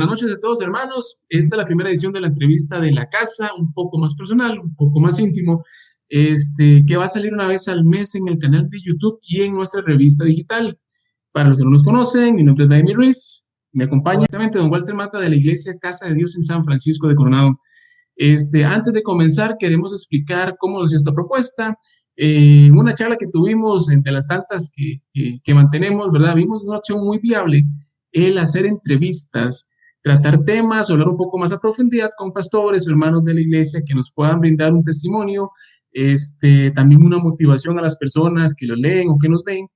Buenas noches a todos, hermanos. Esta es la primera edición de la entrevista de la casa, un poco más personal, un poco más íntimo, que va a salir una vez al mes en el canal de YouTube y en nuestra revista digital. Para los que no nos conocen, mi nombre es David Ruiz. Me acompaña directamente don Walter Mata de la Iglesia Casa de Dios en San Francisco de Coronado. Antes de comenzar, queremos explicar cómo nació esta propuesta. Una charla que tuvimos entre las tantas que mantenemos, ¿verdad? Vimos una opción muy viable, el hacer entrevistas, tratar temas, hablar un poco más a profundidad con pastores o hermanos de la iglesia que nos puedan brindar un testimonio, también una motivación a las personas que lo leen o que nos ven,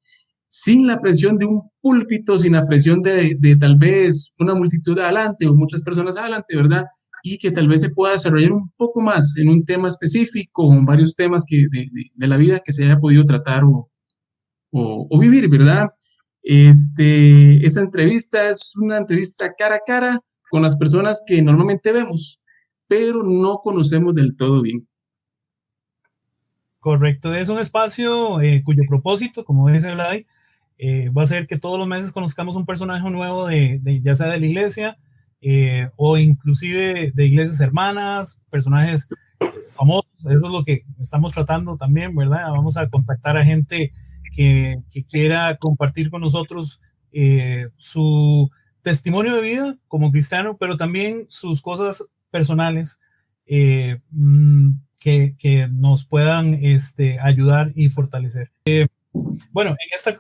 sin la presión de un púlpito, sin la presión de tal vez una multitud adelante o muchas personas adelante, ¿verdad? Y que tal vez se pueda desarrollar un poco más en un tema específico o en varios temas de la vida que se haya podido tratar o vivir, ¿verdad? Esta entrevista es una entrevista cara a cara con las personas que normalmente vemos, pero no conocemos del todo bien. Correcto, es un espacio cuyo propósito, como dice Vlad, va a ser que todos los meses conozcamos un personaje nuevo ya sea de la iglesia o inclusive de iglesias hermanas, personajes famosos. Eso es lo que estamos tratando también, ¿verdad? Vamos a contactar a gente que quiera compartir con nosotros su testimonio de vida como cristiano, pero también sus cosas personales que nos puedan ayudar y fortalecer. Bueno,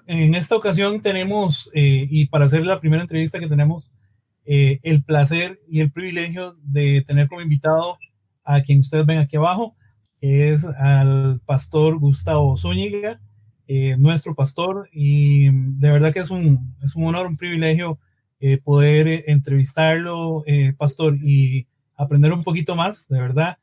en esta ocasión tenemos, y para hacer la primera entrevista que tenemos, el placer y el privilegio de tener como invitado a quien ustedes ven aquí abajo, que es al pastor Gustavo Zúñiga, nuestro pastor, y de verdad que es un honor, un privilegio poder entrevistarlo, pastor, y aprender un poquito más, de verdad,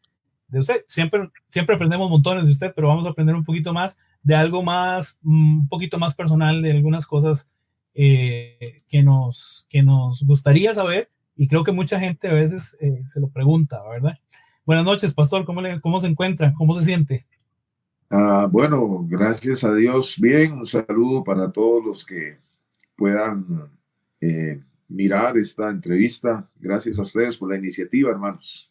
de usted. Siempre aprendemos montones de usted, pero vamos a aprender un poquito más de algo más, un poquito más personal, de algunas cosas que nos gustaría saber, y creo que mucha gente a veces se lo pregunta, ¿verdad? Buenas noches, pastor, ¿cómo se encuentra? ¿Cómo se siente? Bueno, gracias a Dios. Bien, un saludo para todos los que puedan mirar esta entrevista. Gracias a ustedes por la iniciativa, hermanos.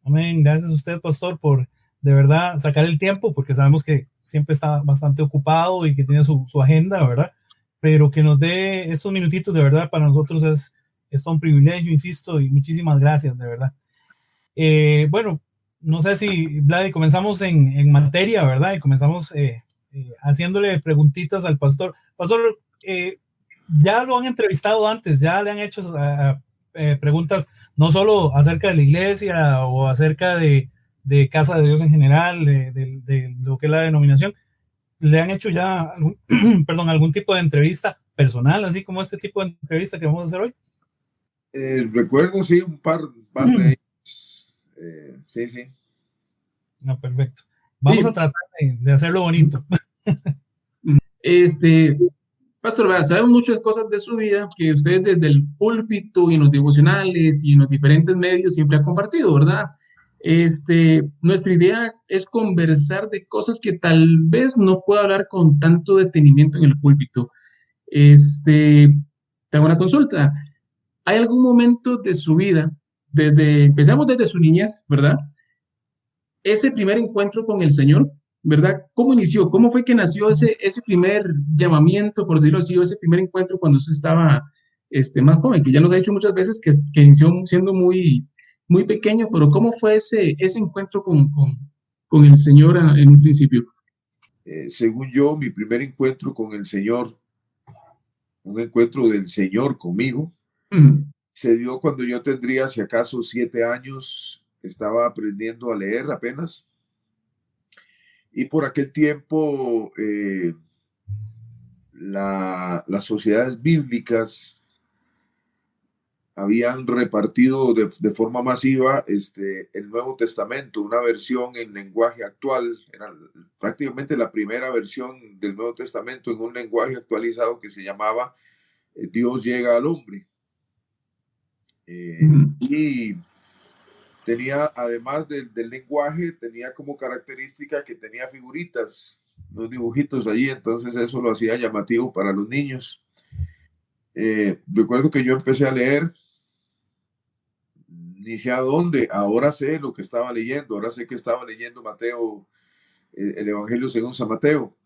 Amén. Gracias a usted, pastor, por de verdad sacar el tiempo, porque sabemos que siempre está bastante ocupado y que tiene su agenda, ¿verdad? Pero que nos dé estos minutitos, de verdad, para nosotros es todo un privilegio, insisto, y muchísimas gracias, de verdad. Bueno, no sé si, Vlad, comenzamos en materia, ¿verdad? Y comenzamos haciéndole preguntitas al pastor. Pastor, ya lo han entrevistado antes, ya le han hecho preguntas no solo acerca de la iglesia o acerca de Casa de Dios en general, de lo que es la denominación. ¿Le han hecho ya perdón, algún tipo de entrevista personal, así como este tipo de entrevista que vamos a hacer hoy? Recuerdo, sí, un par de ellos. Sí. No, perfecto. Vamos a tratar de hacerlo bonito. Pastor, ¿verdad? Sabemos muchas cosas de su vida que usted desde el púlpito y en los devocionales y en los diferentes medios siempre ha compartido, ¿verdad? Nuestra idea es conversar de cosas que tal vez no pueda hablar con tanto detenimiento en el púlpito. Te hago una consulta. ¿Hay algún momento de su vida, empezamos desde su niñez, ¿verdad? Ese primer encuentro con el Señor, ¿verdad? ¿Cómo inició? ¿Cómo fue que nació ese primer llamamiento, por decirlo así, o ese primer encuentro cuando usted estaba más joven? Que ya nos ha dicho muchas veces que inició siendo muy, muy pequeño, pero ¿cómo fue ese encuentro con el Señor en un principio? Según yo, mi primer encuentro con el Señor, un encuentro del Señor conmigo, se dio cuando yo tendría, si acaso, 7 años. Estaba aprendiendo a leer apenas. Y por aquel tiempo, las sociedades bíblicas habían repartido de forma masiva el Nuevo Testamento, una versión en lenguaje actual. Era prácticamente la primera versión del Nuevo Testamento en un lenguaje actualizado que se llamaba Dios llega al hombre. Y tenía, además del lenguaje, tenía como característica que tenía figuritas, unos dibujitos allí, entonces eso lo hacía llamativo para los niños. Recuerdo que yo empecé a leer ni sé a dónde. Ahora sé lo que estaba leyendo. Ahora sé que estaba leyendo Mateo, el Evangelio según San Mateo.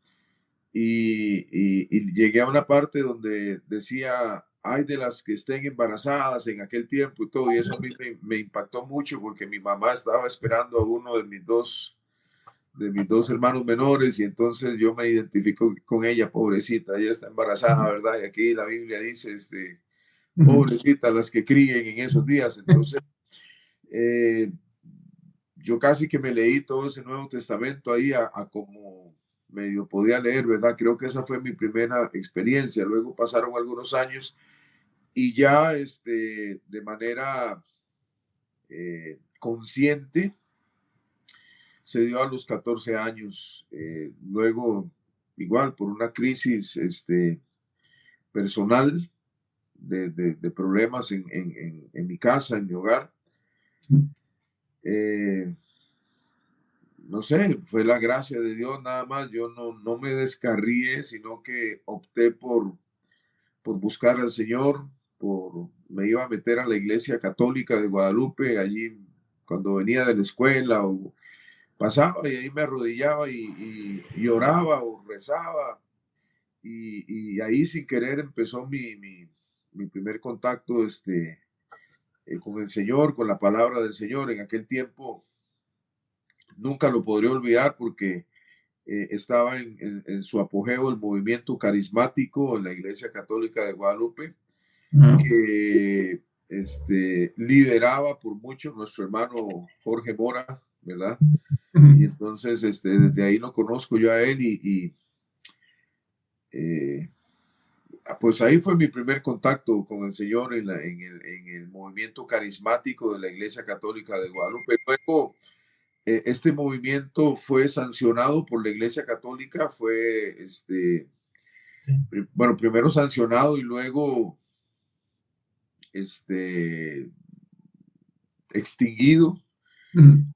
Y llegué a una parte donde decía, ay de las que estén embarazadas en aquel tiempo y todo. Y eso a mí me impactó mucho porque mi mamá estaba esperando a uno de mis dos hermanos menores y entonces yo me identifico con ella, pobrecita, ella está embarazada, ¿verdad? Y aquí la Biblia dice, pobrecita, las que críen en esos días. Entonces, yo casi que me leí todo ese Nuevo Testamento ahí a como medio podía leer, ¿verdad? Creo que esa fue mi primera experiencia. Luego pasaron algunos años y ya de manera consciente se dio a los 14 años. Luego, igual, por una crisis personal de problemas en mi casa, en mi hogar. No sé, fue la gracia de Dios nada más. Yo no me descarrié, sino que opté por buscar al Señor, me iba a meter a la iglesia católica de Guadalupe, allí cuando venía de la escuela o pasaba y ahí me arrodillaba y oraba o rezaba y ahí sin querer empezó mi primer contacto con el Señor, con la palabra del Señor. En aquel tiempo nunca lo podré olvidar porque estaba en su apogeo el movimiento carismático en la Iglesia Católica de Guadalupe, que lideraba por mucho nuestro hermano Jorge Mora, ¿verdad? Y entonces desde ahí lo conozco yo a él pues ahí fue mi primer contacto con el Señor en el movimiento carismático de la Iglesia Católica de Guadalupe. Luego, este movimiento fue sancionado por la Iglesia Católica, fue, bueno, primero sancionado y luego, extinguido.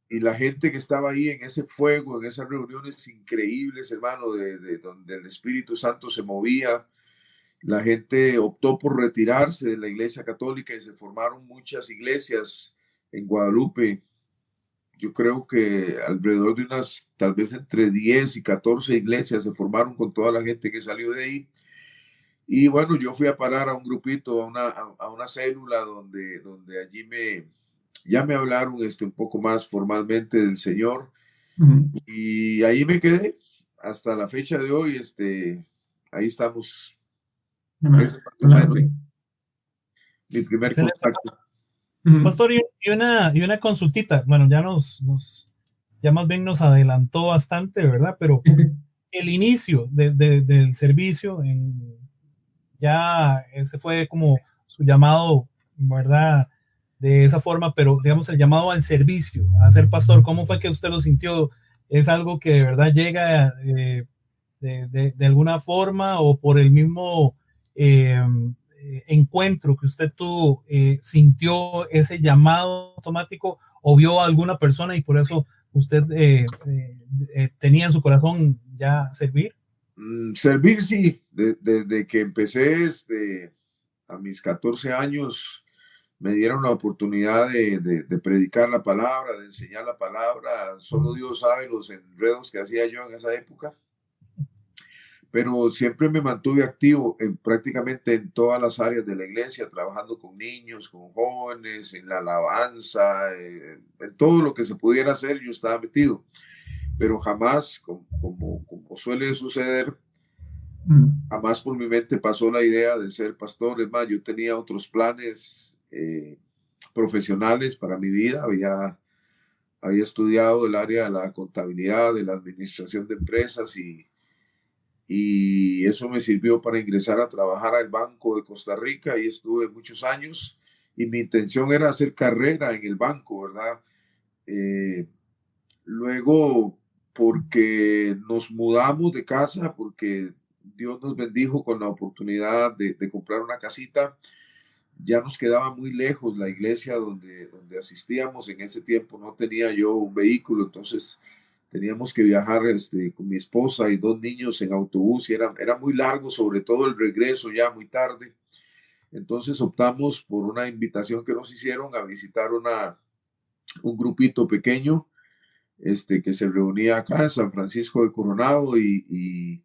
Y la gente que estaba ahí en ese fuego, en esas reuniones increíbles, hermano, de donde el Espíritu Santo se movía, la gente optó por retirarse de la Iglesia Católica y se formaron muchas iglesias en Guadalupe. Yo creo que alrededor de unas, tal vez entre 10 y 14 iglesias se formaron con toda la gente que salió de ahí. Y bueno, yo fui a parar a un grupito, a una célula donde allí ya me hablaron un poco más formalmente del Señor. Y ahí me quedé hasta la fecha de hoy. Ahí estamos. Ese es mi primer contacto. Pastor, y una consultita. Bueno, ya más bien nos adelantó bastante, ¿verdad? Pero el inicio del servicio, ya ese fue como su llamado, ¿verdad? De esa forma, pero digamos el llamado al servicio, a ser pastor, ¿cómo fue que usted lo sintió? ¿Es algo que de verdad llega de alguna forma o por el mismo encuentro que usted tuvo, sintió ese llamado automático o vio a alguna persona y por eso usted tenía en su corazón ya servir? Servir, sí. Desde que empecé a mis 14 años, me dieron la oportunidad de predicar la palabra, de enseñar la palabra. Solo Dios sabe los enredos que hacía yo en esa época. Pero siempre me mantuve activo prácticamente en todas las áreas de la iglesia, trabajando con niños, con jóvenes, en la alabanza, en todo lo que se pudiera hacer, yo estaba metido. Pero jamás, como suele suceder, jamás por mi mente pasó la idea de ser pastor. Es más, yo tenía otros planes profesionales para mi vida. Había estudiado el área de la contabilidad, de la administración de empresas y eso me sirvió para ingresar a trabajar al Banco de Costa Rica y estuve muchos años y mi intención era hacer carrera en el banco, ¿verdad? Luego, porque nos mudamos de casa, porque Dios nos bendijo con la oportunidad de comprar una casita, ya nos quedaba muy lejos la iglesia donde asistíamos. En ese tiempo no tenía yo un vehículo, entonces teníamos que viajar con mi esposa y dos niños en autobús y era muy largo, sobre todo el regreso ya muy tarde. Entonces optamos por una invitación que nos hicieron a visitar un grupito pequeño que se reunía acá en San Francisco de Coronado y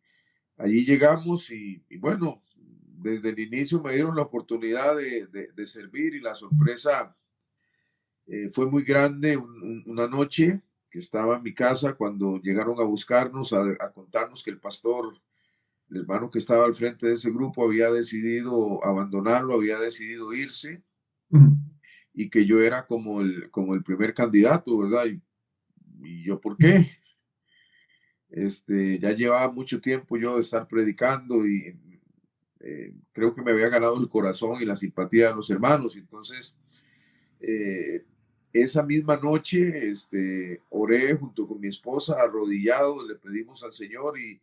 allí llegamos y bueno, desde el inicio me dieron la oportunidad de servir y la sorpresa fue muy grande. Una noche que estaba en mi casa cuando llegaron a buscarnos, a contarnos que el pastor, el hermano que estaba al frente de ese grupo, había decidido abandonarlo, había decidido irse y que yo era como el primer candidato, ¿verdad? Y yo, ¿por qué? Ya llevaba mucho tiempo yo de estar predicando y creo que me había ganado el corazón y la simpatía de los hermanos. Entonces, esa misma noche, oré junto con mi esposa, arrodillado, le pedimos al Señor y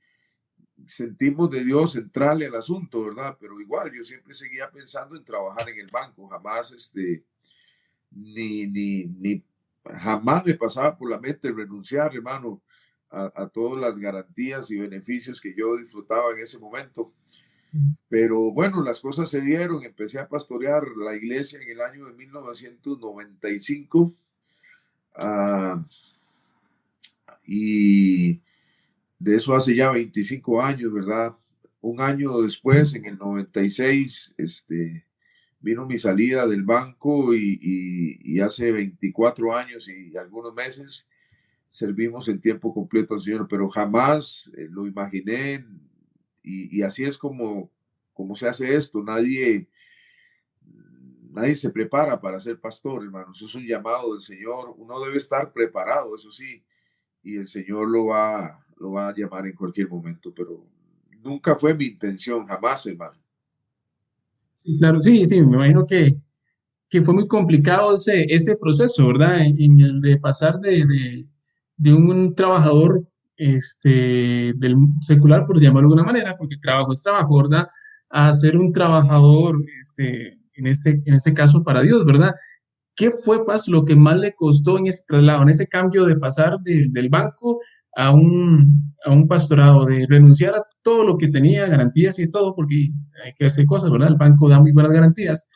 sentimos de Dios entrarle al asunto, ¿verdad? Pero igual, yo siempre seguía pensando en trabajar en el banco, jamás, jamás me pasaba por la mente renunciar, hermano, a todas las garantías y beneficios que yo disfrutaba en ese momento. Pero bueno, las cosas se dieron, empecé a pastorear la iglesia en el año de 1995 y de eso hace ya 25 años, ¿verdad? Un año después, en el 96, vino mi salida del banco y hace 24 años y algunos meses servimos en tiempo completo al Señor, pero jamás lo imaginé y así es como se hace esto. Nadie se prepara para ser pastor, hermano. Eso es un llamado del Señor. Uno debe estar preparado, eso sí, y el Señor lo va a llamar en cualquier momento, pero nunca fue mi intención, jamás, hermano. Sí, claro, sí, me imagino que fue muy complicado ese proceso, ¿verdad? En el de pasar de un trabajador del secular, por llamarlo de alguna manera, porque trabajo es trabajo, ¿verdad? A ser un trabajador, en este caso para Dios, ¿verdad? ¿Qué fue, Paz, lo que más le costó en ese traslado, en ese cambio de pasar del banco a un pastorado, de renunciar a todo lo que tenía, garantías y todo, porque hay que hacer cosas, ¿verdad? El banco da muy buenas garantías,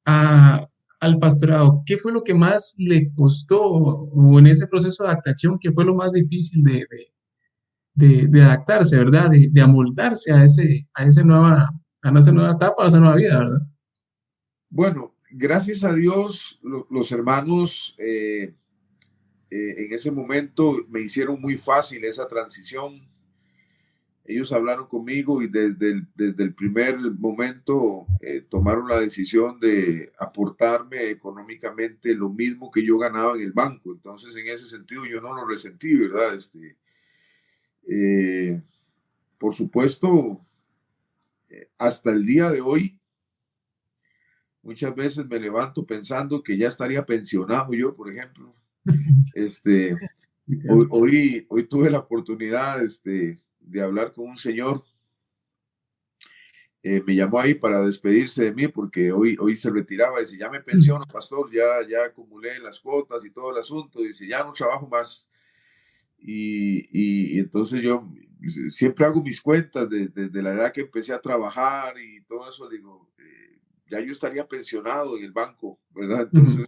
al pastorado? ¿Qué fue lo que más le costó o en ese proceso de adaptación, qué fue lo más difícil de adaptarse, ¿verdad? De amoldarse a esa nueva etapa, a esa nueva vida, ¿verdad? Bueno, gracias a Dios, los hermanos en ese momento me hicieron muy fácil esa transición. Ellos hablaron conmigo y desde el primer momento tomaron la decisión de aportarme económicamente lo mismo que yo ganaba en el banco. Entonces, en ese sentido, yo no lo resentí, ¿verdad? Eh, por supuesto, hasta el día de hoy, muchas veces me levanto pensando que ya estaría pensionado yo, por ejemplo. Sí, claro. Hoy tuve la oportunidad de hablar con un señor. Me llamó ahí para despedirse de mí porque hoy se retiraba. Dice, ya me pensiono, pastor, ya acumulé las cuotas y todo el asunto. Dice, ya no trabajo más. Y entonces yo siempre hago mis cuentas desde la edad que empecé a trabajar y todo eso. Digo, ya yo estaría pensionado en el banco, ¿verdad? Entonces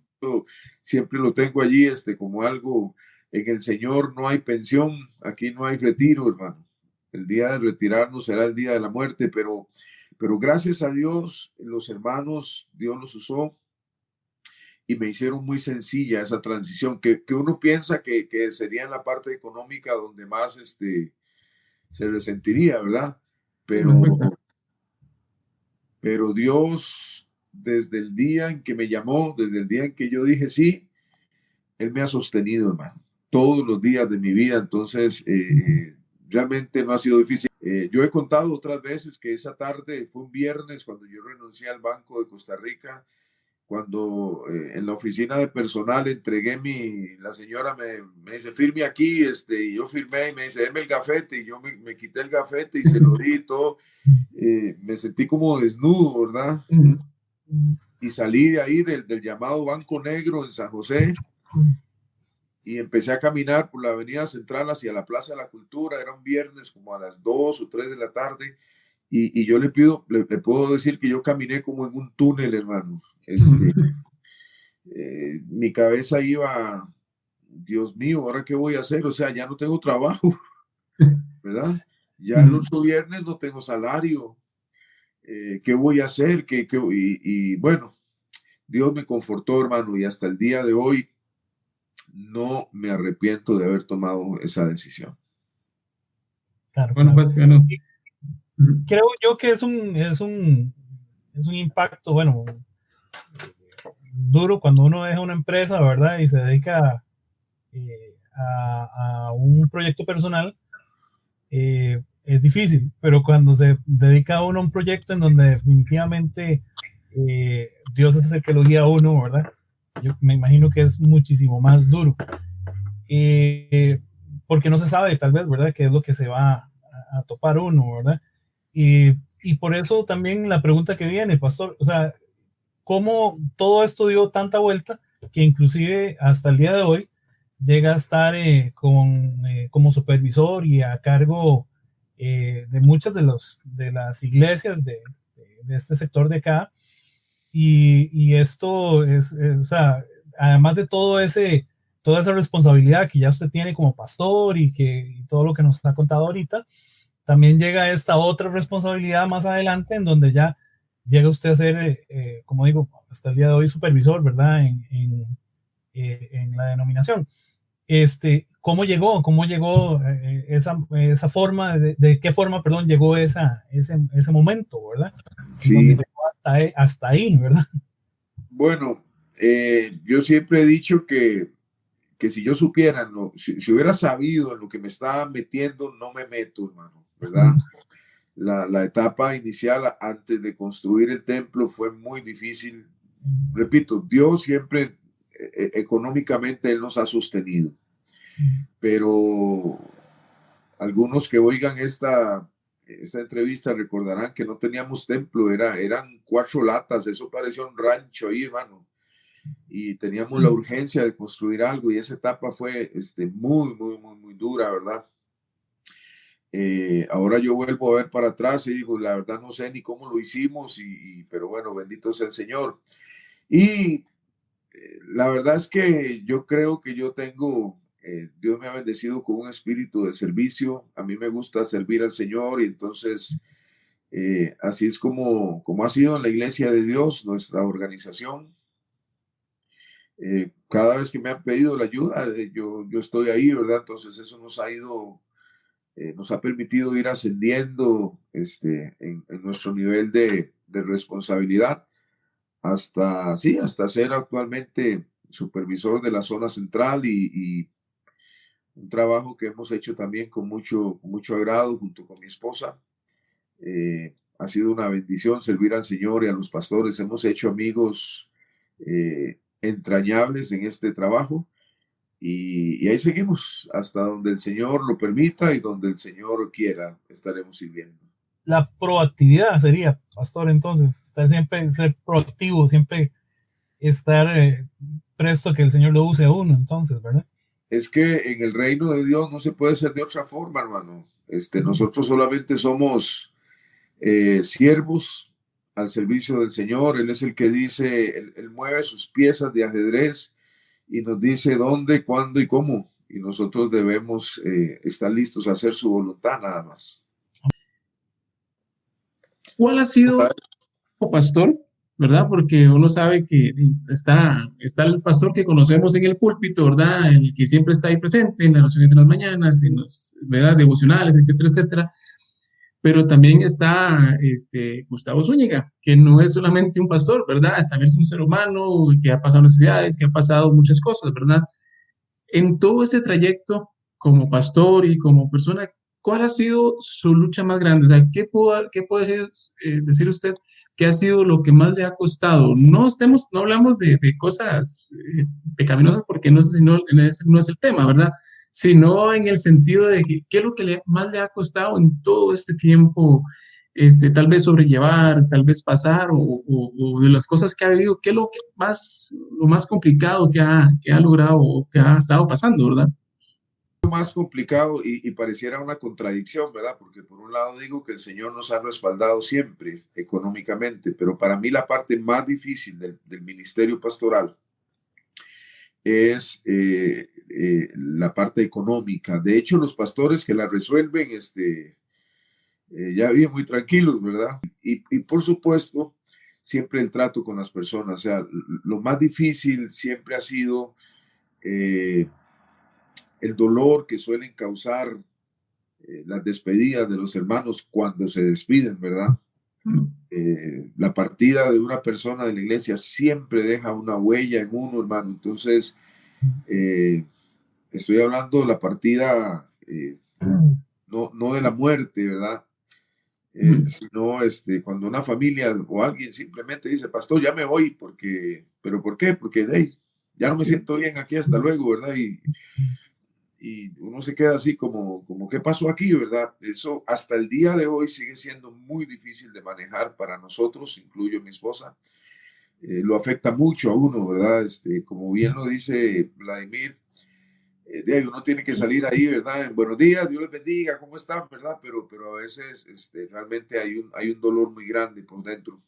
siempre lo tengo allí como algo. En el Señor no hay pensión, aquí no hay retiro, hermano. El día de retirarnos será el día de la muerte, pero gracias a Dios, los hermanos, Dios los usó y me hicieron muy sencilla esa transición, que uno piensa que sería en la parte económica donde más se resentiría, ¿verdad? Pero Dios, desde el día en que me llamó, desde el día en que yo dije sí, Él me ha sostenido, hermano, todos los días de mi vida. Entonces, realmente no ha sido difícil. Yo he contado otras veces que esa tarde fue un viernes cuando yo renuncié al Banco de Costa Rica, cuando en la oficina de personal entregué la señora me dice, firme aquí, y yo firmé y me dice, deme el gafete, y yo me quité el gafete y se lo di y todo. Me sentí como desnudo, ¿verdad? Y salí de ahí del llamado Banco Negro en San José y empecé a caminar por la avenida central hacia la Plaza de la Cultura. Era un viernes como a las 2 o 3 de la tarde y yo le puedo decir que yo caminé como en un túnel, hermano. Mi cabeza iba, Dios mío, ¿ahora qué voy a hacer? O sea, ya no tengo trabajo, ¿verdad? Ya el otro viernes no tengo salario. ¿Qué voy a hacer? Y bueno, Dios me confortó, hermano, y hasta el día de hoy no me arrepiento de haber tomado esa decisión. Claro, bueno, claro. pues, bueno. Creo yo que es un impacto, bueno, duro cuando uno deja una empresa, ¿verdad? Y se dedica a un proyecto personal. Es difícil, pero cuando se dedica uno a un proyecto en donde definitivamente Dios es el que lo guía a uno, ¿verdad? Yo me imagino que es muchísimo más duro. Porque no se sabe, tal vez, ¿verdad? Qué es lo que se va a topar uno, ¿verdad? Y por eso también la pregunta que viene, pastor, o sea, ¿cómo todo esto dio tanta vuelta que inclusive hasta el día de hoy llega a estar como supervisor y a cargo de muchas de las iglesias de este sector de acá? Y esto o sea, además de toda esa responsabilidad que ya usted tiene como pastor y todo lo que nos ha contado ahorita, también llega esta otra responsabilidad más adelante en donde ya llega usted a ser, como digo, hasta el día de hoy supervisor, ¿verdad? En la denominación. ¿Cómo llegó? ¿Cómo llegó esa forma? ¿De qué forma, perdón, llegó ese momento, ¿verdad? Sí. Donde llegó hasta ahí, ¿verdad? Bueno, yo siempre he dicho que si yo supiera, si hubiera sabido en lo que me estaba metiendo, no me meto, hermano, ¿verdad? La etapa inicial antes de construir el templo fue muy difícil. Repito, Dios siempre económicamente Él nos ha sostenido. Pero algunos que oigan esta entrevista recordarán que no teníamos templo, eran 4 latas, eso parecía un rancho ahí, hermano. Y teníamos la urgencia de construir algo y esa etapa fue muy, muy, muy, muy dura, ¿verdad? Ahora yo vuelvo a ver para atrás y digo, la verdad no sé ni cómo lo hicimos, pero bueno, bendito sea el Señor. Y la verdad es que yo creo que yo tengo, Dios me ha bendecido con un espíritu de servicio. A mí me gusta servir al Señor y entonces así es como ha sido en la Iglesia de Dios, nuestra organización. Cada vez que me han pedido la ayuda, yo estoy ahí, ¿verdad? Entonces eso nos ha permitido ir ascendiendo en nuestro nivel de responsabilidad hasta ser actualmente supervisor de la zona central y un trabajo que hemos hecho también con mucho agrado junto con mi esposa. Ha sido una bendición servir al Señor y a los pastores. Hemos hecho amigos entrañables en este trabajo y ahí seguimos hasta donde el Señor lo permita y donde el Señor quiera estaremos sirviendo. La proactividad sería, pastor, entonces, ser proactivo, siempre estar presto a que el Señor lo use a uno, entonces, ¿verdad? Es que en el reino de Dios no se puede ser de otra forma, hermano. Nosotros solamente somos siervos al servicio del Señor. Él es el que dice, él mueve sus piezas de ajedrez y nos dice dónde, cuándo y cómo. Y nosotros debemos estar listos a hacer su voluntad nada más. ¿Cuál ha sido, pastor, verdad? Porque uno sabe que está el pastor que conocemos en el púlpito, ¿verdad? El que siempre está ahí presente en las oraciones en las mañanas, en los, ¿verdad? Devocionales, etcétera, etcétera. Pero también está Gustavo Zúñiga, que no es solamente un pastor, ¿verdad? También es un ser humano que ha pasado necesidades, que ha pasado muchas cosas, ¿verdad? En todo este trayecto, como pastor y como persona, ¿cuál ha sido su lucha más grande? O sea, ¿qué puede decir usted que ha sido lo que más le ha costado? No hablamos de cosas pecaminosas porque no es el tema, ¿verdad? Sino en el sentido de que, qué es lo que más le ha costado en todo este tiempo, tal vez sobrellevar, tal vez pasar, o de las cosas que ha vivido, qué es lo más complicado que ha logrado o que ha estado pasando, ¿verdad? más complicado y pareciera una contradicción, ¿verdad? Porque por un lado digo que el Señor nos ha respaldado siempre económicamente, pero para mí la parte más difícil del ministerio pastoral es la parte económica. De hecho, los pastores que la resuelven ya viven muy tranquilos, ¿verdad? Y por supuesto, siempre el trato con las personas. O sea, lo más difícil siempre ha sido el dolor que suelen causar las despedidas de los hermanos cuando se despiden, ¿verdad? La partida de una persona de la iglesia siempre deja una huella en uno, hermano. Entonces, estoy hablando de la partida, no de la muerte, ¿verdad? Sino cuando una familia o alguien simplemente dice, pastor, ya me voy, ¿pero por qué? Porque ya no me siento bien aquí, hasta luego, ¿verdad? Y uno se queda así como, ¿qué pasó aquí, verdad? Eso hasta el día de hoy sigue siendo muy difícil de manejar para nosotros, incluyo mi esposa. Lo afecta mucho a uno, ¿verdad? Como bien lo dice Vladimir, uno tiene que salir ahí, ¿verdad? En buenos días, Dios les bendiga, ¿cómo están, verdad? Pero a veces realmente hay un dolor muy grande por dentro.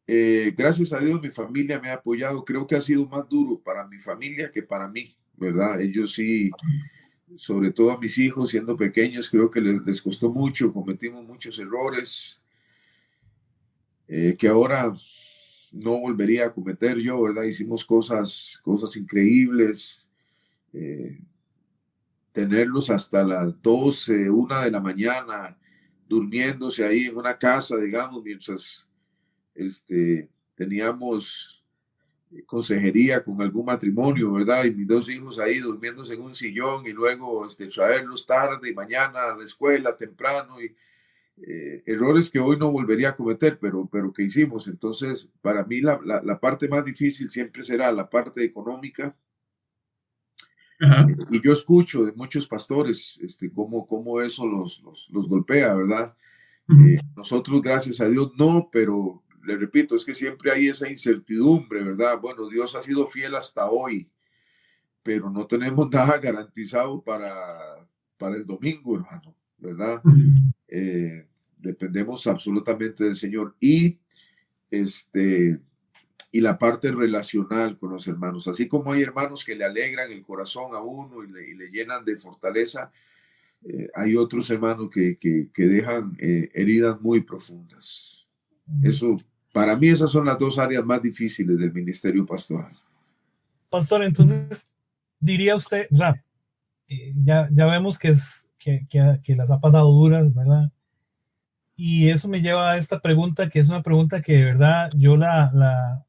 Gracias a Dios mi familia me ha apoyado. Creo que ha sido más duro para mi familia que para mí, ¿verdad? Ellos sí, sobre todo a mis hijos siendo pequeños, creo que les costó mucho, cometimos muchos errores que ahora no volvería a cometer yo, ¿verdad? Hicimos cosas increíbles. Tenerlos hasta las 12, 1 de la mañana, durmiéndose ahí en una casa, digamos, mientras teníamos consejería con algún matrimonio, ¿verdad? Y mis 2 hijos ahí durmiéndose en un sillón y luego traerlos tarde y mañana a la escuela temprano y errores que hoy no volvería a cometer, pero que hicimos. Entonces, para mí la parte más difícil siempre será la parte económica. Y yo escucho de muchos pastores cómo eso los golpea, ¿verdad? Nosotros, gracias a Dios, no, pero le repito, es que siempre hay esa incertidumbre, ¿verdad? Bueno, Dios ha sido fiel hasta hoy, pero no tenemos nada garantizado para el domingo, hermano, ¿verdad? Dependemos absolutamente del Señor y la parte relacional con los hermanos. Así como hay hermanos que le alegran el corazón a uno y le llenan de fortaleza, hay otros hermanos que dejan heridas muy profundas. Eso, para mí, esas son las 2 áreas más difíciles del ministerio pastoral. Pastor, entonces, diría usted, o sea, ya vemos que las ha pasado duras, ¿verdad? Y eso me lleva a esta pregunta, que es una pregunta que de verdad yo la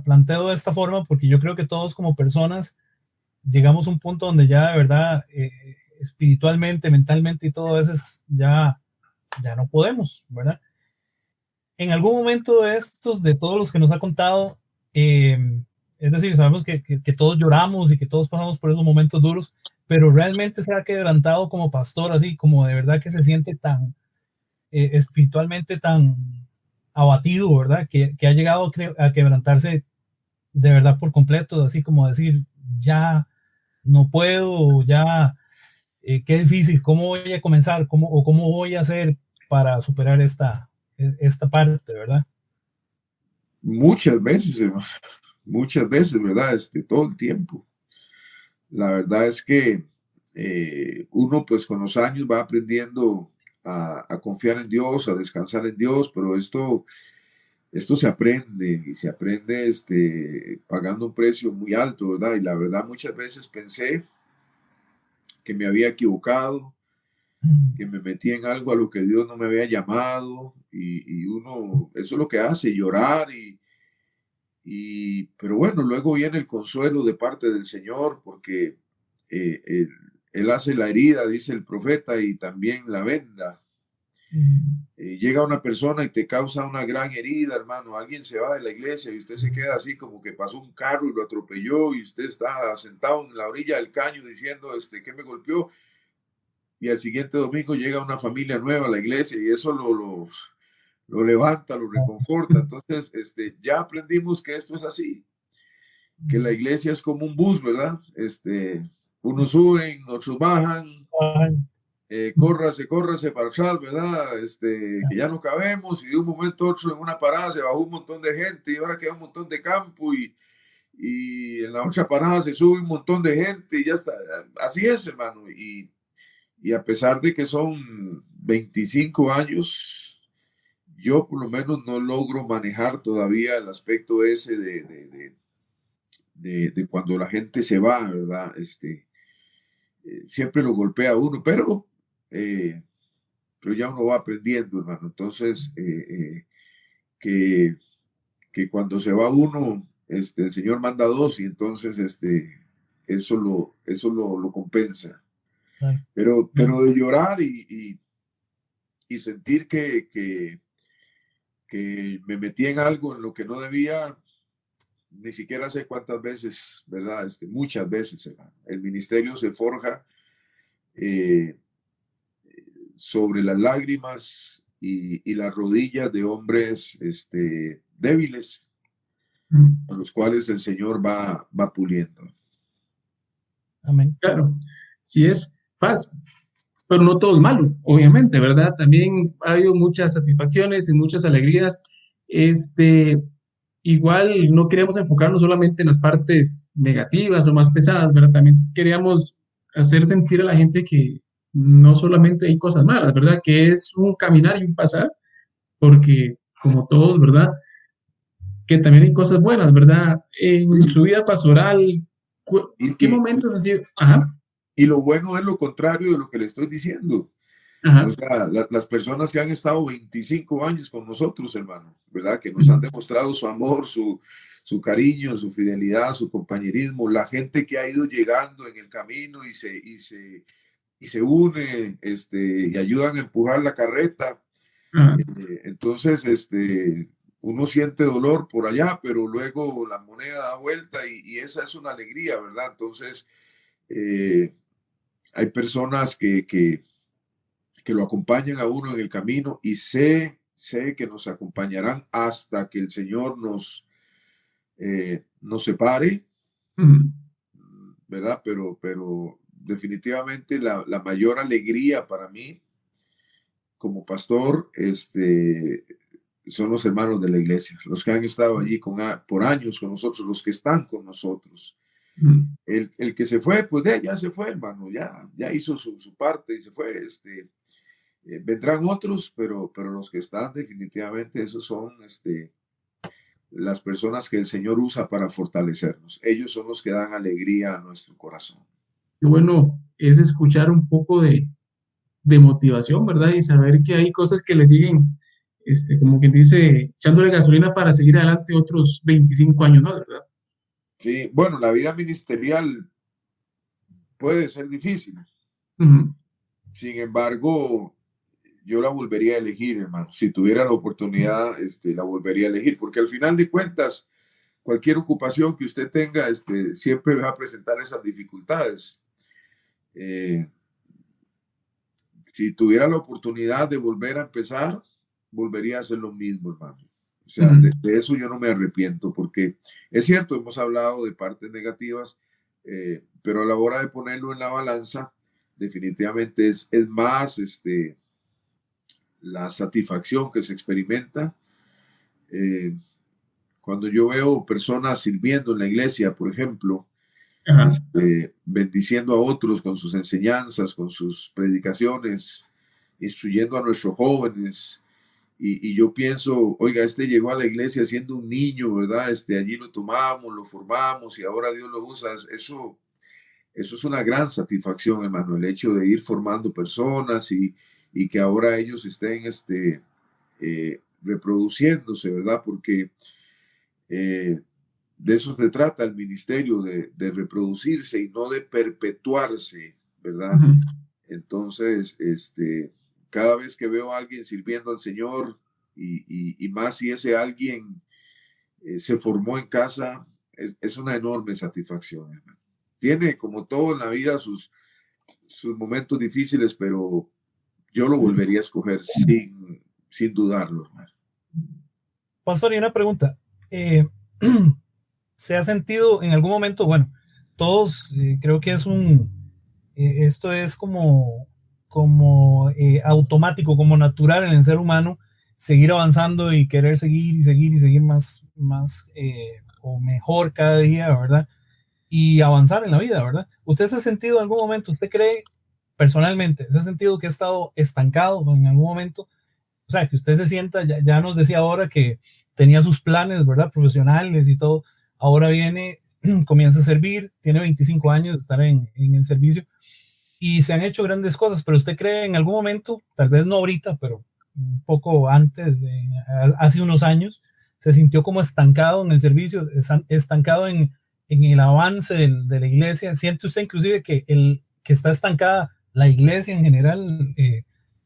planteo de esta forma, porque yo creo que todos como personas llegamos a un punto donde ya de verdad espiritualmente, mentalmente y todo a veces ya no podemos, ¿verdad? En algún momento de estos, de todos los que nos ha contado, es decir, sabemos que todos lloramos y que todos pasamos por esos momentos duros, pero realmente se ha quebrantado como pastor, así como de verdad que se siente tan espiritualmente tan abatido, ¿verdad? Que ha llegado a quebrantarse de verdad por completo, así como decir, ya no puedo, ya, qué difícil, ¿cómo voy a comenzar? ¿Cómo voy a hacer para superar esta parte, ¿verdad? Muchas veces, hermano, muchas veces, ¿verdad? Todo el tiempo. La verdad es que uno, pues con los años va aprendiendo a confiar en Dios, a descansar en Dios, pero esto se aprende y se aprende pagando un precio muy alto, ¿verdad? Y la verdad muchas veces pensé que me había equivocado, que me metí en algo a lo que Dios no me había llamado y uno, eso es lo que hace, llorar pero bueno, luego viene el consuelo de parte del Señor porque él hace la herida, dice el profeta, y también la venda. Llega una persona y te causa una gran herida, hermano. Alguien se va de la iglesia y usted se queda así como que pasó un carro y lo atropelló y usted está sentado en la orilla del caño diciendo, ¿qué me golpeó? Y al siguiente domingo llega una familia nueva a la iglesia y eso lo levanta, lo reconforta. Entonces, ya aprendimos que esto es así, que la iglesia es como un bus, ¿verdad? unos suben, otros bajan, Ay, córrase para atrás, ¿verdad? Que ya no cabemos, y de un momento a otro en una parada se bajó un montón de gente y ahora queda un montón de campo, y en la otra parada se sube un montón de gente y ya está. Así es, hermano. Y a pesar de que son 25 años, yo por lo menos no logro manejar todavía el aspecto ese de cuando la gente se va, ¿verdad? Siempre lo golpea a uno, eh, pero ya uno va aprendiendo, hermano. Entonces, que, que cuando se va uno, el Señor manda dos, y entonces eso lo compensa. claro. Pero de llorar y sentir que me metí en algo en lo que no debía, ni siquiera sé cuántas veces, ¿verdad? Muchas veces, hermano. El ministerio se forja eh, sobre las lágrimas y las rodillas de hombres débiles, a los cuales el Señor va puliendo. Amén. Claro, sí es paz, pero no todo es malo, obviamente, ¿verdad? También ha habido muchas satisfacciones y muchas alegrías. Igual no queríamos enfocarnos solamente en las partes negativas o más pesadas, ¿verdad? También queríamos hacer sentir a la gente que no solamente hay cosas malas, ¿verdad? Que es un caminar y un pasar, porque como todos, ¿verdad? Que también hay cosas buenas, ¿verdad? En su vida pastoral, ¿qué Y, momentos así? Ajá, y lo bueno es lo contrario de lo que le estoy diciendo. O ajá, sea, las personas que han estado 25 años con nosotros, hermano, ¿verdad? Que nos han demostrado su amor, su cariño, su fidelidad, su compañerismo, la gente que ha ido llegando en el camino y se une, y ayudan a empujar la carreta. ajá. Entonces, uno siente dolor por allá, pero luego la moneda da vuelta, y esa es una alegría, ¿verdad? Entonces, eh, hay personas que lo acompañan a uno en el camino, y sé que nos acompañarán hasta que el Señor nos separe, Ujú. ¿verdad? Pero definitivamente la mayor alegría para mí como pastor, son los hermanos de la iglesia, los que han estado allí por años con nosotros, los que están con nosotros. Ujú. El que se fue, pues ya se fue, hermano, ya hizo su parte y se fue. Vendrán otros, pero los que están definitivamente, esos son las personas que el Señor usa para fortalecernos. Ellos son los que dan alegría a nuestro corazón. Qué bueno es escuchar un poco de motivación, ¿verdad? Y saber que hay cosas que le siguen, como quien dice, echándole gasolina para seguir adelante otros 25 años, ¿no? ¿Verdad? Sí, bueno, la vida ministerial puede ser difícil. Ujú. Sin embargo, yo la volvería a elegir, hermano. Si tuviera la oportunidad, la volvería a elegir, porque al final de cuentas, cualquier ocupación que usted tenga, siempre va a presentar esas dificultades. Eh, si tuviera la oportunidad de volver a empezar, volvería a hacer lo mismo, hermano. O sea, Ujú. de eso yo no me arrepiento, porque es cierto, hemos hablado de partes negativas, pero a la hora de ponerlo en la balanza, definitivamente es más la satisfacción que se experimenta eh, cuando yo veo personas sirviendo en la iglesia, por ejemplo, Ajá. bendiciendo a otros con sus enseñanzas, con sus predicaciones, instruyendo a nuestros jóvenes. Y yo pienso, oiga, llegó a la iglesia siendo un niño, ¿verdad? Allí lo tomamos, lo formamos y ahora Dios lo usa. Eso es una gran satisfacción, hermano, el hecho de ir formando personas y que ahora ellos estén reproduciéndose, ¿verdad? Porque de eso se trata el ministerio, de reproducirse y no de perpetuarse, ¿verdad? Ujú. Entonces, cada vez que veo a alguien sirviendo al Señor, y más si ese alguien se formó en casa, es una enorme satisfacción, hermano. Tiene, como todo en la vida, sus momentos difíciles, pero yo lo volvería a escoger sin dudarlo, hermano. Pastor, y una pregunta. Eh, ¿Se ha sentido en algún momento, bueno, todos, creo que esto es automático, como natural en el ser humano, seguir avanzando y querer seguir y seguir y seguir más o mejor cada día, ¿verdad? Y avanzar en la vida, ¿verdad? ¿Usted se ha sentido en algún momento, usted cree personalmente, se ha sentido que ha estado estancado en algún momento? O sea, que usted se sienta, ya nos decía ahora que tenía sus planes, ¿verdad? Profesionales y todo. Ahora viene, comienza a servir, tiene 25 años de estar en el servicio y se han hecho grandes cosas, pero usted cree en algún momento, tal vez no ahorita, pero un poco antes, hace unos años, se sintió como estancado en el servicio, estancado en el avance de la iglesia. ¿Siente usted inclusive que está estancada la iglesia en general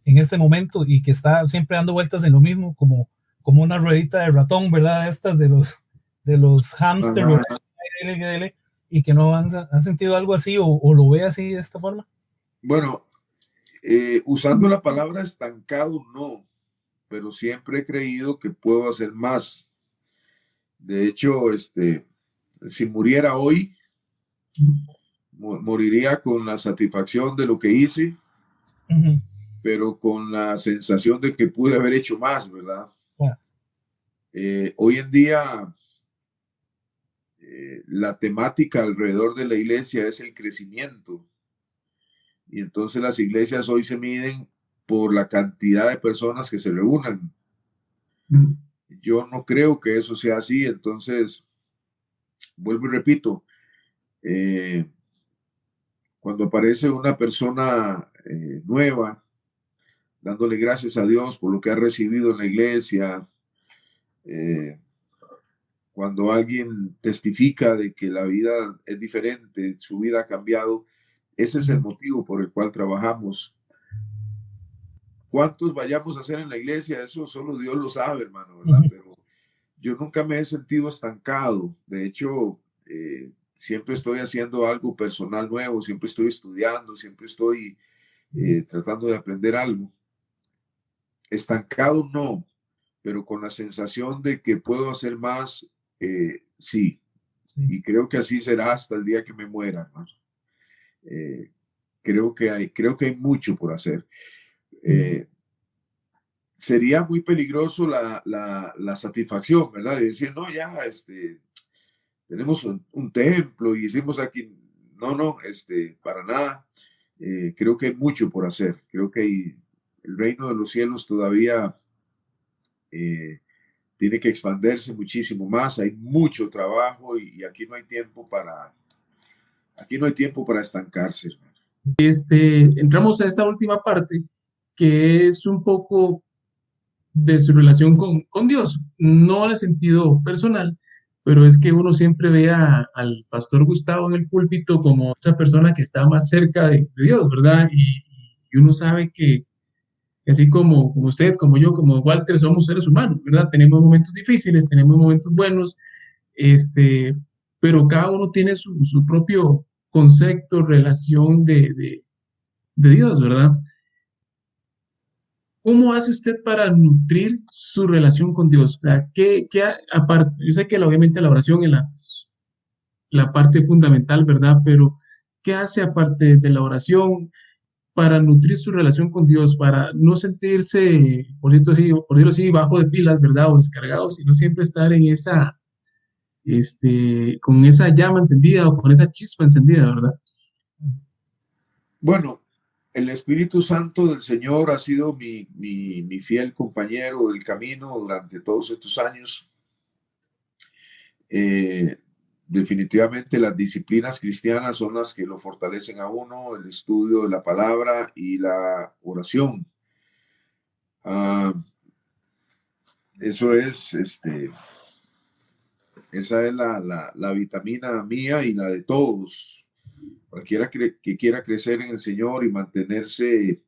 en este momento y que está siempre dando vueltas en lo mismo, como una ruedita de ratón, ¿verdad? Estas de los hámster, ¿verdad? Y que no avanza? ¿Ha sentido algo así o lo ve así de esta forma? Bueno, usando la palabra estancado, no, pero siempre he creído que puedo hacer más. De hecho, si muriera hoy, moriría con la satisfacción de lo que hice, pero con la sensación de que pude haber hecho más, ¿verdad? Hoy en día, la temática alrededor de la iglesia es el crecimiento. Y entonces las iglesias hoy se miden por la cantidad de personas que se reúnan. Yo no creo que eso sea así. Entonces, vuelvo y repito, cuando aparece una persona nueva, dándole gracias a Dios por lo que ha recibido en la iglesia, cuando alguien testifica de que la vida es diferente, su vida ha cambiado, ese es el motivo por el cual trabajamos. ¿Cuántos vayamos a hacer en la iglesia? Eso solo Dios lo sabe, hermano, ¿verdad? Pero yo nunca me he sentido estancado. De hecho, siempre estoy haciendo algo personal nuevo, siempre estoy estudiando, siempre estoy tratando de aprender algo. Estancado no, pero con la sensación de que puedo hacer más, sí. Y creo que así será hasta el día que me muera, hermano. Creo que hay mucho por hacer. Sería muy peligroso la satisfacción, ¿verdad? De decir, no, ya, tenemos un templo y hicimos aquí, no, para nada. Creo que hay mucho por hacer. Creo que el reino de los cielos todavía tiene que expandirse muchísimo más. Hay mucho trabajo y aquí no hay tiempo para estancarse, hermano. Entramos a esta última parte, que es un poco de su relación con Dios, no en el sentido personal, pero es que uno siempre ve al pastor Gustavo en el púlpito como esa persona que está más cerca de Dios, ¿verdad? Y uno sabe que así como usted, como yo, como Walter, somos seres humanos, ¿verdad? Tenemos momentos difíciles, tenemos momentos buenos, pero cada uno tiene su propio concepto, relación de Dios, ¿verdad? ¿Cómo hace usted para nutrir su relación con Dios? O sea, aparte, yo sé que obviamente la oración es la parte fundamental, ¿verdad? Pero, ¿qué hace aparte de la oración para nutrir su relación con Dios, para no sentirse, por decirlo así, bajo de pilas, ¿verdad? O descargado, sino siempre estar en con esa llama encendida o con esa chispa encendida, ¿verdad? Bueno, el Espíritu Santo del Señor ha sido mi fiel compañero del camino durante todos estos años. Definitivamente las disciplinas cristianas son las que lo fortalecen a uno, el estudio de la palabra y la oración. Eso es, esa es la vitamina mía y la de todos. Cualquiera que quiera crecer en el Señor y mantenerse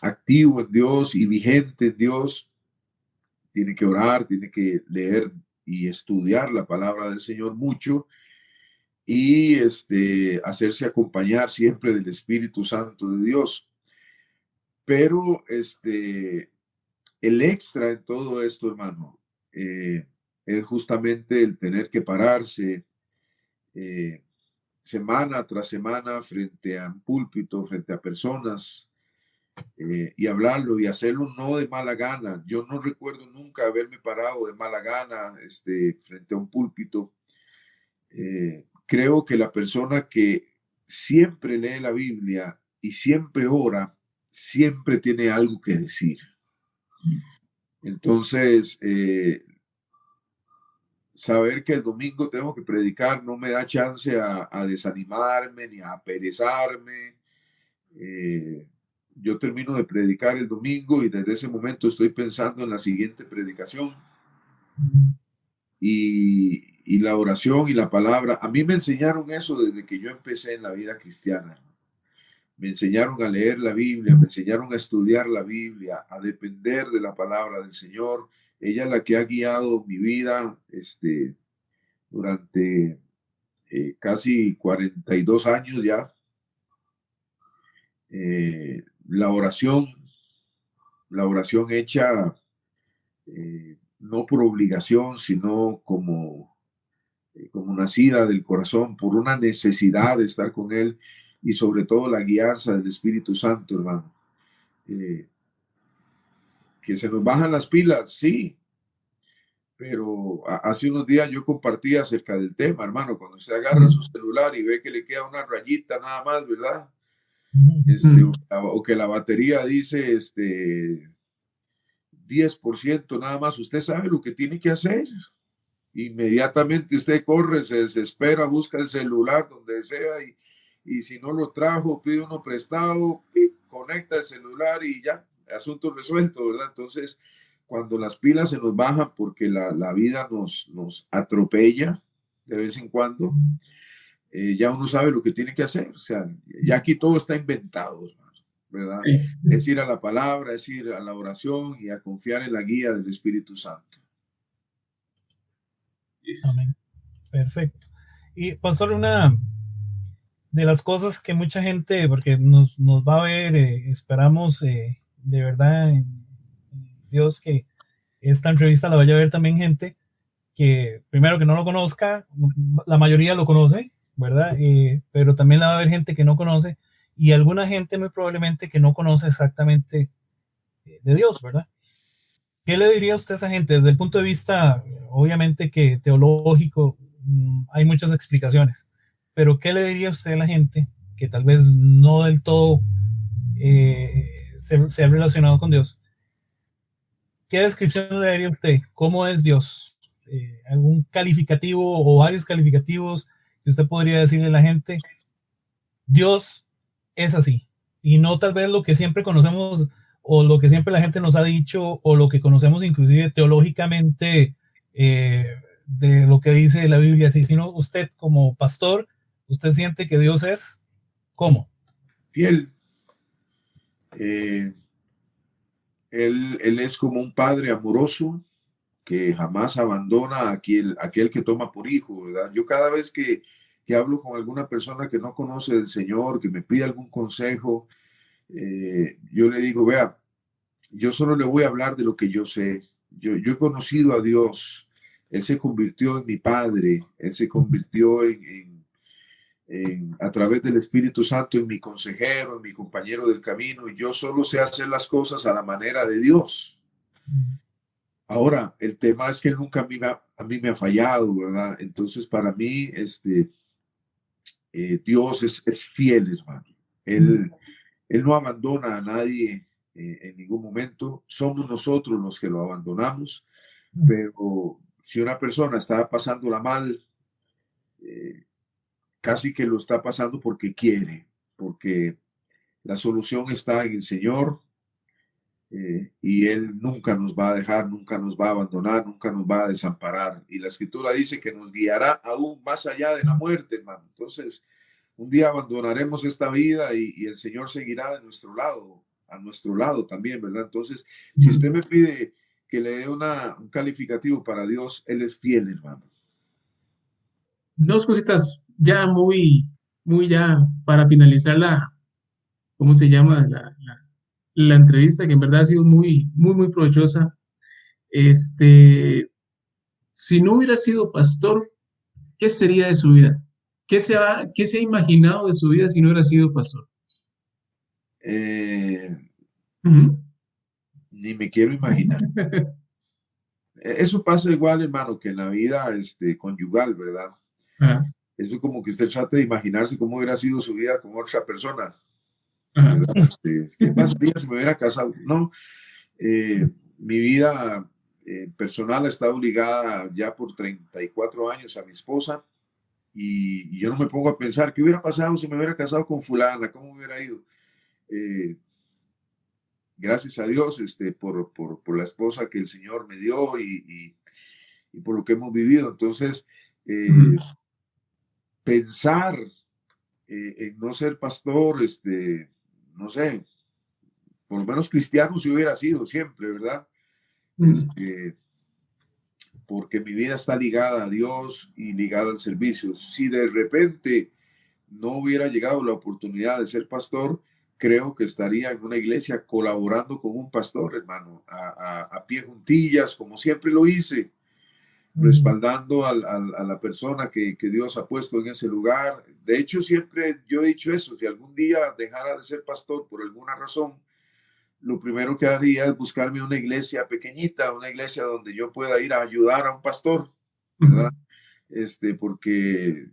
activo en Dios y vigente en Dios, tiene que orar, tiene que leer y estudiar la palabra del Señor mucho y hacerse acompañar siempre del Espíritu Santo de Dios. Pero el extra en todo esto, hermano, es justamente el tener que pararse, semana tras semana frente a un púlpito, frente a personas, y hablarlo y hacerlo no de mala gana. Yo no recuerdo nunca haberme parado de mala gana frente a un púlpito. Creo que la persona que siempre lee la Biblia y siempre ora, siempre tiene algo que decir. Entonces, saber que el domingo tengo que predicar no me da chance a desanimarme ni a perezarme. Yo termino de predicar el domingo y desde ese momento estoy pensando en la siguiente predicación. Y la oración y la palabra, a mí me enseñaron eso desde que yo empecé en la vida cristiana. Me enseñaron a leer la Biblia, me enseñaron a estudiar la Biblia, a depender de la palabra del Señor. Ella es la que ha guiado mi vida durante casi 42 años ya. La oración hecha no por obligación, sino como nacida del corazón, por una necesidad de estar con Él y sobre todo la guianza del Espíritu Santo, hermano. Que se nos bajan las pilas, sí, pero hace unos días yo compartí acerca del tema, hermano, cuando usted agarra su celular y ve que le queda una rayita nada más, ¿verdad? O que la batería dice 10% nada más, usted sabe lo que tiene que hacer. Inmediatamente usted corre, se desespera, busca el celular donde sea y si no lo trajo, pide uno prestado, conecta el celular y ya, asunto resuelto, ¿verdad? Entonces, cuando las pilas se nos bajan porque la vida nos atropella de vez en cuando, ya uno sabe lo que tiene que hacer. O sea, ya aquí todo está inventado, ¿verdad? Es ir a la palabra, es ir a la oración y a confiar en la guía del Espíritu Santo. Amén. Perfecto. Y pastor, una de las cosas que mucha gente, porque nos va a ver, esperamos de verdad en Dios que esta entrevista la vaya a ver también gente que primero que no lo conozca, la mayoría lo conoce, ¿verdad? Pero también la va a haber gente que no conoce y alguna gente muy probablemente que no conoce exactamente de Dios, ¿verdad? ¿Qué le diría usted a esa gente desde el punto de vista, obviamente que teológico, hay muchas explicaciones, pero qué le diría usted a la gente que tal vez no del todo se ha relacionado con Dios? ¿Qué descripción le daría usted? ¿Cómo es Dios? ¿Algún calificativo o varios calificativos que usted podría decirle a la gente? Dios es así, y no tal vez lo que siempre conocemos o lo que siempre la gente nos ha dicho o lo que conocemos inclusive teológicamente de lo que dice la Biblia, así, sino usted como pastor, usted siente que Dios es ¿cómo? Fiel. Él es como un padre amoroso que jamás abandona a aquel que toma por hijo, ¿verdad? Yo cada vez que hablo con alguna persona que no conoce del Señor, que me pide algún consejo, yo le digo, vea, yo solo le voy a hablar de lo que yo sé. Yo he conocido a Dios. Él se convirtió en mi padre. Él se convirtió a través del Espíritu Santo en mi consejero, en mi compañero del camino. Y yo solo sé hacer las cosas a la manera de Dios. Ahora, el tema es que él nunca a mí me ha fallado, ¿verdad? Entonces, para mí, Dios es fiel, hermano. Él no abandona a nadie en ningún momento. Somos nosotros los que lo abandonamos, pero si una persona está pasándola mal, casi que lo está pasando porque quiere, porque la solución está en el Señor. Y Él nunca nos va a dejar, nunca nos va a abandonar, nunca nos va a desamparar. Y la Escritura dice que nos guiará aún más allá de la muerte, hermano. Entonces, un día abandonaremos esta vida y el Señor seguirá de nuestro lado, a nuestro lado también, ¿verdad? Entonces, si usted me pide que le dé un calificativo para Dios, Él es fiel, hermano. Dos cositas ya muy ya para finalizar ¿cómo se llama? La entrevista, que en verdad ha sido muy provechosa. Si no hubiera sido pastor, ¿qué sería de su vida? qué se ha imaginado de su vida si no hubiera sido pastor? Ni me quiero imaginar. Eso pasa igual, hermano, que en la vida conyugal, ¿verdad? Ajá. Eso como que usted trata de imaginarse cómo hubiera sido su vida con otra persona. Ajá. ¿Qué pasaría si me hubiera casado? No, mi vida personal ha estado ligada ya por 34 años a mi esposa y yo no me pongo a pensar qué hubiera pasado si me hubiera casado con fulana, cómo hubiera ido. Gracias a Dios por la esposa que el Señor me dio y por lo que hemos vivido. Entonces, pensar en no ser pastor, no sé, por lo menos cristiano si hubiera sido siempre, ¿verdad? Porque mi vida está ligada a Dios y ligada al servicio. Si de repente no hubiera llegado la oportunidad de ser pastor, creo que estaría en una iglesia colaborando con un pastor, hermano, a pie juntillas, como siempre lo hice, respaldando a la persona que Dios ha puesto en ese lugar. De hecho, siempre yo he dicho eso, si algún día dejara de ser pastor por alguna razón, lo primero que haría es buscarme una iglesia pequeñita, una iglesia donde yo pueda ir a ayudar a un pastor, ¿verdad? Porque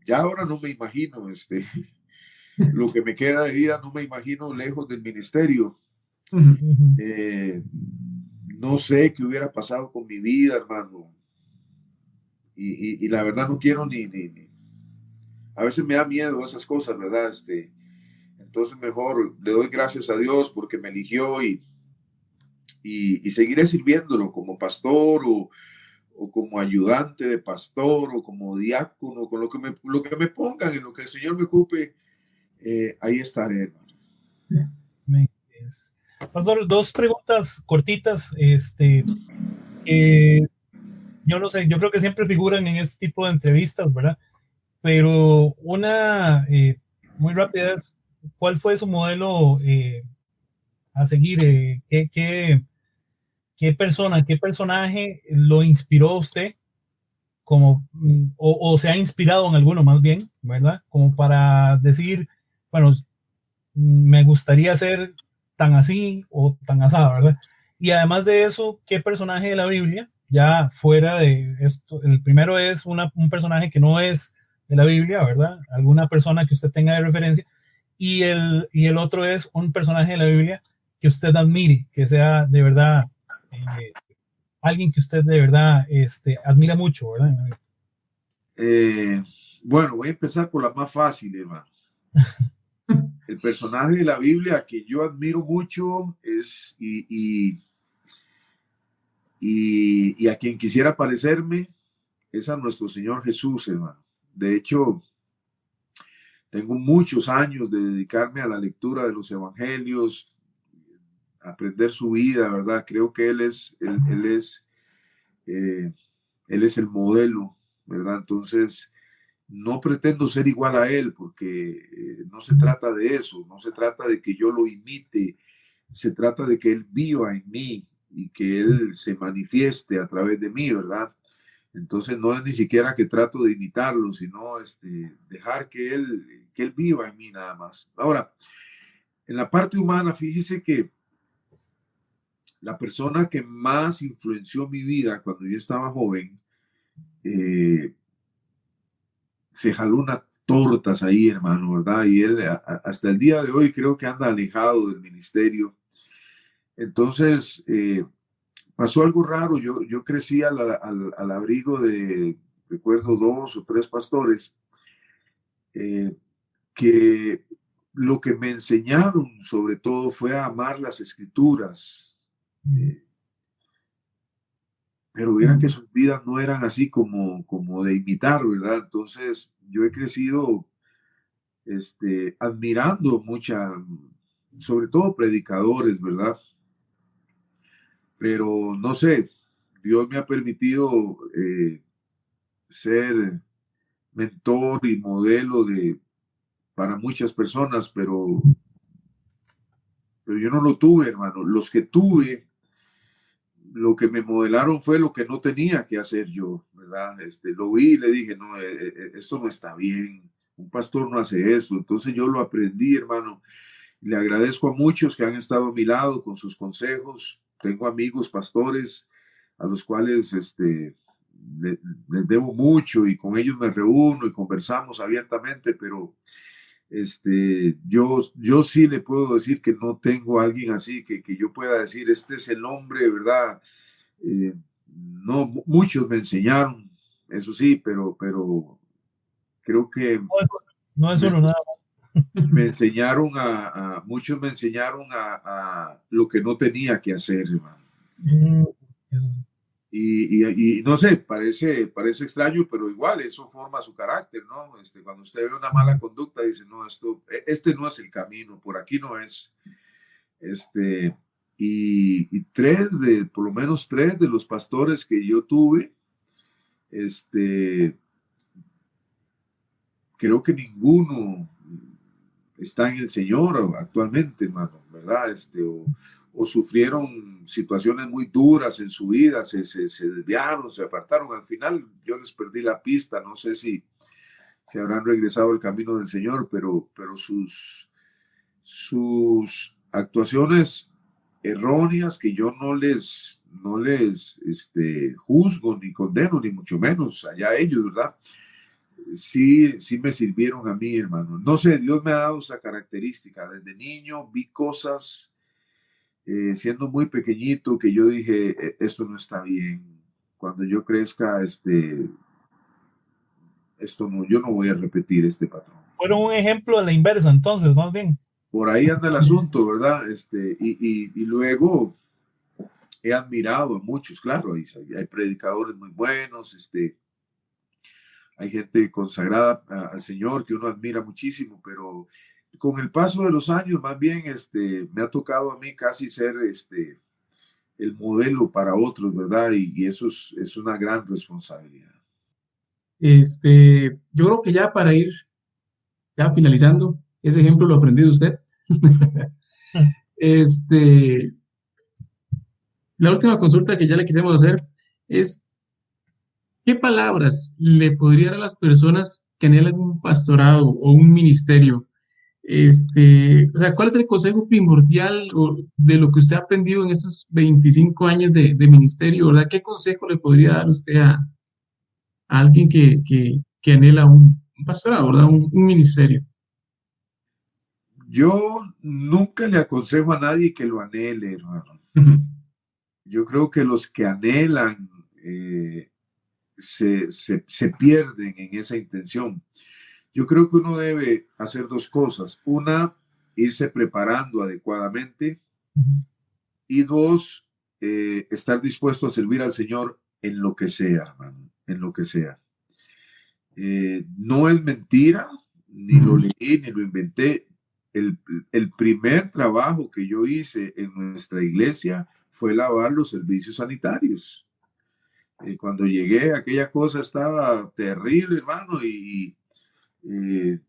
ya ahora no me imagino, lo que me queda de vida no me imagino lejos del ministerio. No sé qué hubiera pasado con mi vida, hermano. Y la verdad no quiero ni. A veces me da miedo esas cosas, ¿verdad? Entonces mejor le doy gracias a Dios porque me eligió y seguiré sirviéndolo como pastor o como ayudante de pastor o como diácono, con lo que me pongan, en lo que el Señor me ocupe, ahí estaré, hermano. Pastor, dos preguntas cortitas, yo no sé, yo creo que siempre figuran en este tipo de entrevistas, ¿verdad? Pero una muy rápida es, ¿cuál fue su modelo a seguir? ¿Qué persona, qué personaje lo inspiró a usted como, o se ha inspirado en alguno más bien, ¿verdad? Como para decir, bueno, me gustaría ser tan así o tan asada, ¿verdad? Y además de eso, ¿qué personaje de la Biblia, ya fuera de esto, el primero es un personaje que no es de la Biblia, ¿verdad? Alguna persona que usted tenga de referencia, y el otro es un personaje de la Biblia que usted admire, que sea de verdad alguien que usted de verdad admira mucho, ¿verdad? Bueno, voy a empezar por la más fácil, hermano. El personaje de la Biblia que yo admiro mucho es y a quien quisiera parecerme es a nuestro Señor Jesús, hermano. De hecho, tengo muchos años de dedicarme a la lectura de los evangelios, aprender su vida, ¿verdad? Creo que él es el modelo, ¿verdad? Entonces, no pretendo ser igual a él porque no se trata de eso, no se trata de que yo lo imite, se trata de que él viva en mí y que él se manifieste a través de mí, ¿verdad? Entonces no es ni siquiera que trato de imitarlo, sino dejar que él viva en mí nada más. Ahora, en la parte humana, fíjese que la persona que más influenció mi vida cuando yo estaba joven, se jaló unas tortas ahí, hermano, ¿verdad? Y él hasta el día de hoy creo que anda alejado del ministerio. Entonces, pasó algo raro. Yo crecí al abrigo de, recuerdo, 2 o 3 pastores que lo que me enseñaron sobre todo fue a amar las escrituras. Pero vieran que sus vidas no eran así como de imitar, ¿verdad? Entonces, yo he crecido admirando sobre todo predicadores, ¿verdad? Pero no sé, Dios me ha permitido ser mentor y modelo para muchas personas, pero yo no lo tuve, hermano. Los que tuve, lo que me modelaron fue lo que no tenía que hacer yo, ¿verdad? ¿verdad? Lo vi y le dije, no, esto no está bien, un pastor no hace eso. Entonces yo lo aprendí, hermano. Le agradezco a muchos que han estado a mi lado con sus consejos. Tengo amigos pastores a los cuales les debo mucho y con ellos me reúno y conversamos abiertamente, pero yo sí le puedo decir que no tengo a alguien así que yo pueda decir, este es el hombre, ¿verdad? No, muchos me enseñaron, eso sí, pero creo que no es uno nada más. Me enseñaron muchos me enseñaron a lo que no tenía que hacer, hermano. Eso sí. Y no sé, parece extraño, pero igual eso forma su carácter, ¿no? Cuando usted ve una mala conducta, dice, no, este no es el camino, por aquí no es. Y por lo menos tres de los pastores que yo tuve, creo que ninguno está en el Señor actualmente, hermano, ¿verdad? O sufrieron situaciones muy duras en su vida, se desviaron, se apartaron. Al final yo les perdí la pista, no sé si se habrán regresado al camino del Señor, pero sus actuaciones erróneas, que yo no les juzgo ni condeno, ni mucho menos allá ellos, ¿verdad? Sí me sirvieron a mí, hermano. No sé, Dios me ha dado esa característica. Desde niño vi cosas, siendo muy pequeñito, que yo dije, esto no está bien. Cuando yo crezca, yo no voy a repetir este patrón. Fueron un ejemplo a la inversa, entonces, más bien. Por ahí anda el asunto, ¿verdad? Y luego he admirado a muchos, claro, hay predicadores muy buenos, hay gente consagrada al Señor que uno admira muchísimo, pero con el paso de los años, más bien, me ha tocado a mí casi ser el modelo para otros, ¿verdad? Y eso es una gran responsabilidad. Yo creo que ya para ir ya finalizando, ese ejemplo lo aprendí de usted. La última consulta que ya le quisimos hacer es, ¿qué palabras le podría dar a las personas que anhelan un pastorado o un ministerio? O sea, ¿cuál es el consejo primordial de lo que usted ha aprendido en esos 25 años de ministerio, verdad? ¿Qué consejo le podría dar usted a alguien que anhela un pastorado, verdad? Un ministerio. Yo nunca le aconsejo a nadie que lo anhele, hermano. Yo creo que los que anhelan se pierden en esa intención. Yo creo que uno debe hacer dos cosas. Una, irse preparando adecuadamente. Y dos, estar dispuesto a servir al Señor en lo que sea, hermano, en lo que sea. No es mentira, ni lo leí, ni lo inventé. El primer trabajo que yo hice en nuestra iglesia fue lavar los servicios sanitarios. Cuando llegué, aquella cosa estaba terrible, hermano, y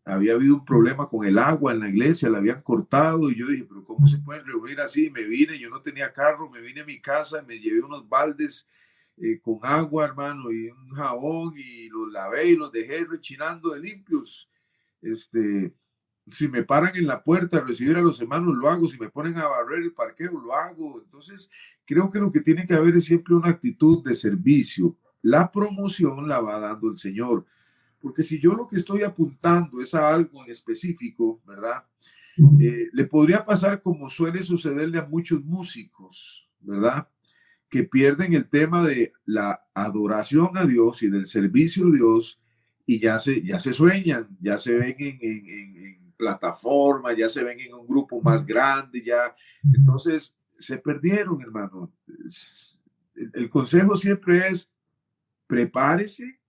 había habido un problema con el agua en la iglesia, la habían cortado, y yo dije, pero ¿cómo se pueden reunir así? Me vine, yo no tenía carro, me vine a mi casa, me llevé unos baldes con agua, hermano, y un jabón, y los lavé y los dejé rechinando de limpios. Si me paran en la puerta a recibir a los hermanos, lo hago. Si me ponen a barrer el parqueo, lo hago. Entonces, creo que lo que tiene que haber es siempre una actitud de servicio. La promoción la va dando el Señor. Porque si yo lo que estoy apuntando es a algo en específico, ¿verdad? Le podría pasar como suele sucederle a muchos músicos, ¿verdad? Que pierden el tema de la adoración a Dios y del servicio a Dios y ya se sueñan, ya se ven en plataforma, ya se ven en un grupo más grande, ya. Entonces, se perdieron, hermano. El consejo siempre es, prepárese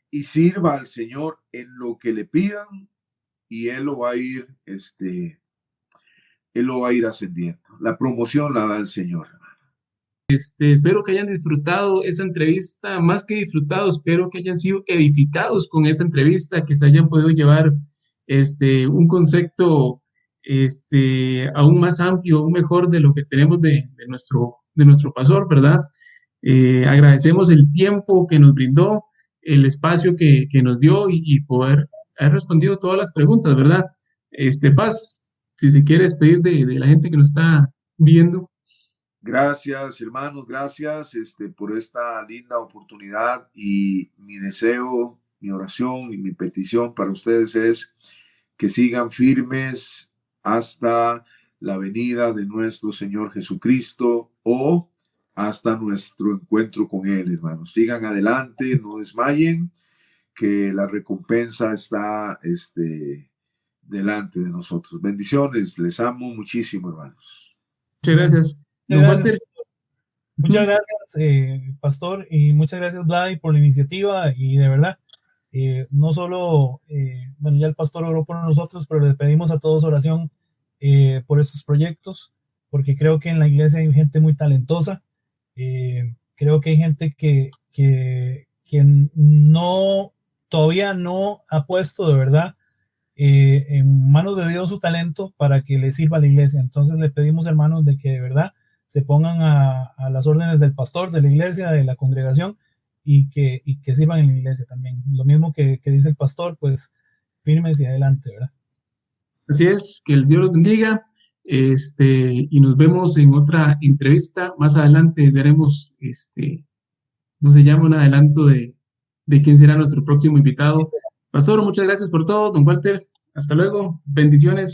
y sirva al Señor en lo que le pidan y Él lo va a ir, Él lo va a ir ascendiendo. La promoción la da el Señor. Espero que hayan disfrutado esa entrevista, más que disfrutado, espero que hayan sido edificados con esa entrevista, que se hayan podido llevar un concepto aún más amplio, aún mejor de lo que tenemos de nuestro pastor, ¿verdad? Agradecemos el tiempo que nos brindó, el espacio que nos dio y poder haber respondido todas las preguntas, ¿verdad? Paz, si se quiere despedir de la gente que nos está viendo. Gracias, hermanos, gracias por esta linda oportunidad, y mi deseo, mi oración y mi petición para ustedes es que sigan firmes hasta la venida de nuestro Señor Jesucristo o hasta nuestro encuentro con Él, hermanos. Sigan adelante, no desmayen, que la recompensa está delante de nosotros. Bendiciones, les amo muchísimo, hermanos. Muchas gracias. Don Walter. Muchas gracias, Pastor, y muchas gracias, Vlad, por la iniciativa, y de verdad, no solo, bueno, ya el Pastor oró por nosotros, pero le pedimos a todos oración por estos proyectos, porque creo que en la iglesia hay gente muy talentosa. Creo que hay gente que no, todavía no ha puesto de verdad en manos de Dios su talento para que le sirva a la iglesia. Entonces le pedimos, hermanos, de que de verdad se pongan a las órdenes del pastor, de la iglesia, de la congregación, y que sirvan en la iglesia también. Lo mismo que dice el pastor, pues firmes y adelante, ¿verdad? Así es, que el Dios los bendiga. Y nos vemos en otra entrevista. Más adelante daremos, ¿cómo se llama? Un adelanto de quién será nuestro próximo invitado. Pastor, muchas gracias por todo. Don Walter, hasta luego. Bendiciones.